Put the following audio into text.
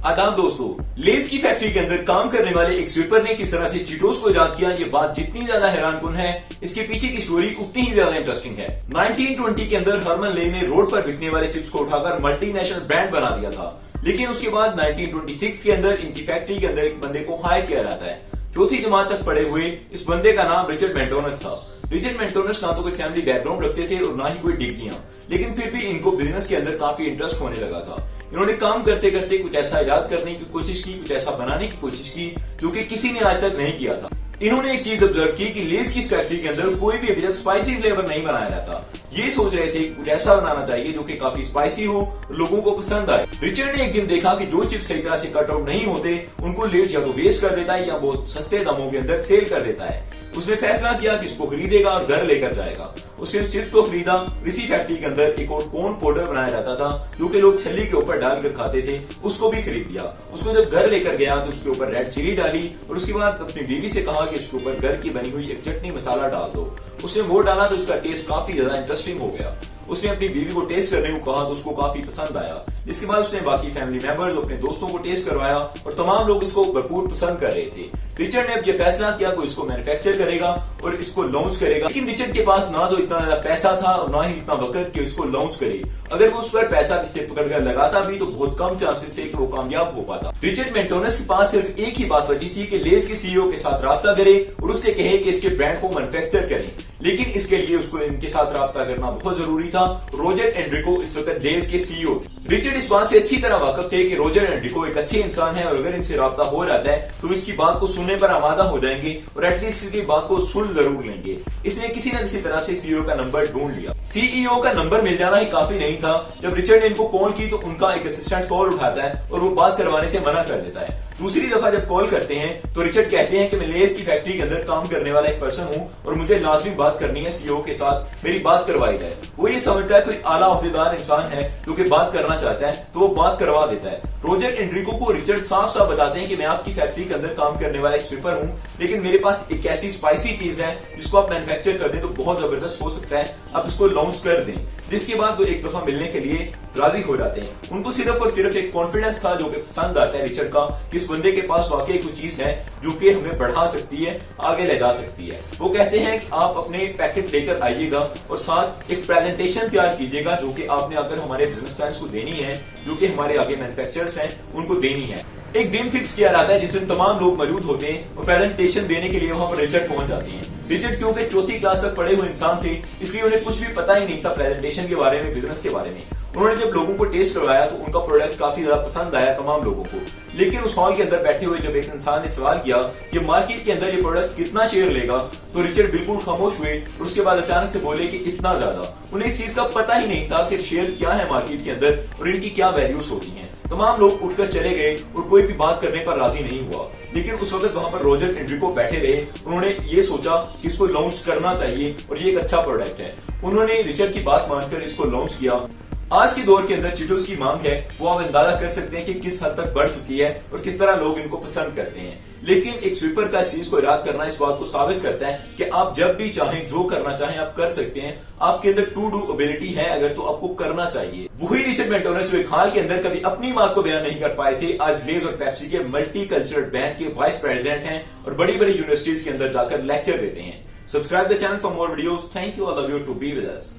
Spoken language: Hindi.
आदाब दोस्तों, लेस की फैक्ट्री के अंदर काम करने वाले एक स्वीपर ने किस तरह से चीटोस को इजाद किया, ये बात जितनी ज्यादा हैरानकुन है, इसके पीछे की स्टोरी उतनी ही ज्यादा इंटरेस्टिंग है। 1920 के अंदर हरमन ले ने रोड पर बिकने वाले चिप्स को उठाकर मल्टीनेशनल ब्रांड बना दिया था, लेकिन उसके बाद 1926 के अंदर इनकी फैक्ट्री के अंदर एक बंदे को हायर किया जाता है। चौथी जमात तक पढ़े हुए इस बंदे का नाम रिचर्ड मेंटोनस था। रिचर्ड मेंटोनस ना तो कोई फैमिली बैकग्राउंड रखते थे और ना ही कोई डिग्रियां, लेकिन फिर भी इनको बिजनेस के अंदर काफी इंटरेस्ट होने लगा था। इन्होंने काम करते करते कुछ ऐसा इजाद करने की कोशिश की, कुछ ऐसा बनाने की कोशिश की जो कि किसी ने आज तक नहीं किया था। इन्होंने एक चीज ऑब्जर्व की कि लेस की फैक्ट्री के अंदर कोई भी अभी तक स्पाइसी फ्लेवर नहीं बनाया जाता। ये सोच रहे थे कुछ ऐसा बनाना चाहिए जो कि काफी स्पाइसी हो, लोगों को पसंद आए। रिचर्ड ने एक दिन देखा कि जो चिप्स सही तरह से कट आउट नहीं होते उनको लेस या तो वेस्ट कर देता है या बहुत सस्ते दामों के अंदर सेल कर देता है। उसने फैसला किया कि इसको खरीदेगा और घर लेकर जाएगा। उसने उस चिप्स को खरीदा। इसी फैक्ट्री के अंदर एक और कोन पाउडर बनाया जाता था जो कि लोग छल्ली के ऊपर डालकर खाते थे, उसको भी खरीद लिया। उसको जब घर लेकर गया तो उसके ऊपर रेड चिली डाली और उसके बाद अपनी बीवी से कहा कि इसके ऊपर घर की बनी हुई एक चटनी मसाला डाल दो। उसने वो डाला तो उसका टेस्ट काफी ज्यादा इंटरेस्टिंग हो गया। उसने अपनी बीवी को टेस्ट करने को कहा तो उसको काफी पसंद आया। इसके बाद उसने बाकी फैमिली मेंबर्स, अपने दोस्तों को टेस्ट करवाया और तमाम लोग इसको भरपूर पसंद कर रहे थे। रिचर्ड ने अब यह फैसला किया कि इसको मैन्युफैक्चर करेगा और इसको लॉन्च करेगा, लेकिन रिचर्ड के पास ना तो इतना ज्यादा पैसा था और ना ही इतना वक्त कि इसको लॉन्च करे। अगर वो उस पर पैसा किससे पकड़कर लगाता भी तो बहुत कम चांसेस थे कि वो कामयाब हो पाता। रिचर्ड मेंटोनस के पास सिर्फ एक ही बात बची थी कि लेस के सीईओ के साथ राब्ता करे और उससे कहे कि इसके ब्रांड को मैन्युफैक्चर करें, लेकिन इसके लिए उसको इनके साथ राब्ता करना बहुत जरूरी था। रोजर एंड्रिको इस वक्त लेस के सीईओ थे। रिचर्ड इस बात से अच्छी तरह वाकिफ थे कि रोजर एंड्रिको एक अच्छे इंसान है और अगर इनसे राब्ता हो जाता है तो इसकी बात को सुनने पर आमादा हो जाएंगे और एटलीस्ट इसकी बात को सुन जरूर लेंगे। इसने किसी न किसी तरह से सीईओ का नंबर ढूंढ लिया। सीईओ का नंबर मिल जाना ही काफी नहीं था। जब रिचर्ड ने इनको कॉल की तो उनका एक असिस्टेंट कॉल उठाता है और वो बात करवाने से मना कर देता है। दूसरी दफा जब कॉल करते हैं तो रिचर्ड कहते हैं कि मैं लेस की फैक्ट्री के अंदर काम करने वाला एक पर्सन हूं और मुझे लाजमी बात करनी है सीईओ के साथ, मेरी बात करवाई जाए। वो ये समझता है कोई आला ओहदेदार इंसान है जो कि बात करना चाहता है तो वो बात करवा देता है। रोजर एंड्रिको को रिचर्ड साफ साफ बताते हैं कि मैं आपकी फैक्ट्री के अंदर काम करने वाला एक स्वीपर हूं, लेकिन मेरे पास एक ऐसी स्पाइसी चीज है जिसको आप मैन्युफैक्चर कर दें तो बहुत जबरदस्त हो सकता है, आप इसको लॉन्च कर दें। जिसके बाद वो एक दफा मिलने के लिए राजी हो जाते हैं। उनको सिर्फ और सिर्फ एक कॉन्फिडेंस था जो कि पसंद आता है रिचर्ड का कि इस बंदे के पास वाकई कोई चीज है जो कि हमें बढ़ा सकती है, आगे ले जा सकती है। वो कहते हैं कि आप अपने पैकेट लेकर आइएगा और साथ एक प्रेजेंटेशन तैयार कीजिएगा जो कि आपने अगर हमारे बिजनेसमैन को देनी है, जो कि हमारे आगे मैन्युफैक्चरर्स हैं, उनको देनी है। एक दिन फिक्स किया जाता है जिस दिन तमाम लोग मौजूद होते हैं और प्रेजेंटेशन देने के लिए वहां पर रिचर्ड पहुंच जाते हैं। रिचर्ड क्योंकि चौथी क्लास तक पढ़े हुए इंसान थे इसलिए उन्हें कुछ भी पता ही नहीं था प्रेजेंटेशन के बारे में, बिजनेस के बारे में। उन्होंने जब लोगों को टेस्ट करवाया तो उनका प्रोडक्ट काफी ज्यादा पसंद आया तमाम लोगों को, लेकिन उस हॉल के अंदर बैठे हुए जब एक इंसान ने सवाल किया कि मार्केट के अंदर ये प्रोडक्ट कितना शेयर लेगा तो रिचर्ड बिल्कुल खामोश हुए और उसके बाद अचानक से बोले कि इतना ज्यादा। उन्हें इस चीज का पता ही नहीं था कि शेयर्स क्या है मार्केट के अंदर और इनकी क्या वैल्यूज होती हैं। तमाम लोग उठकर चले गए और कोई भी बात करने पर राजी नहीं हुआ, लेकिन उस वक्त वहां पर रोजर एंड्रिको बैठे रहे। उन्होंने ये सोचा कि इसको लॉन्च करना चाहिए और ये एक अच्छा प्रोडक्ट है। उन्होंने रिचर्ड की बात मानकर इसको लॉन्च किया। आज के दौर के अंदर चीटोस की मांग है वो आप अंदाजा कर सकते हैं कि किस हद तक बढ़ चुकी है और किस तरह लोग इनको पसंद करते हैं। लेकिन एक स्वीपर का इस चीज को इराद करना इस बात को साबित करता है कि आप जब भी चाहें जो करना चाहें आप कर सकते हैं। आपके अंदर टू डू एबिलिटी है अगर तो आपको करना चाहिए। वही रिचर्ड मेंटोनस जो एक हाल के अंदर कभी अपनी बात को बयान नहीं कर पाए थे, आज लेज और पेप्सी के मल्टी कल्चरल बैंड के वाइस प्रेसिडेंट हैं और बड़ी बड़ी यूनिवर्सिटीज के अंदर जाकर लेक्चर देते हैं। Subscribe the channel for more videos. Thank you, I love you to be with us.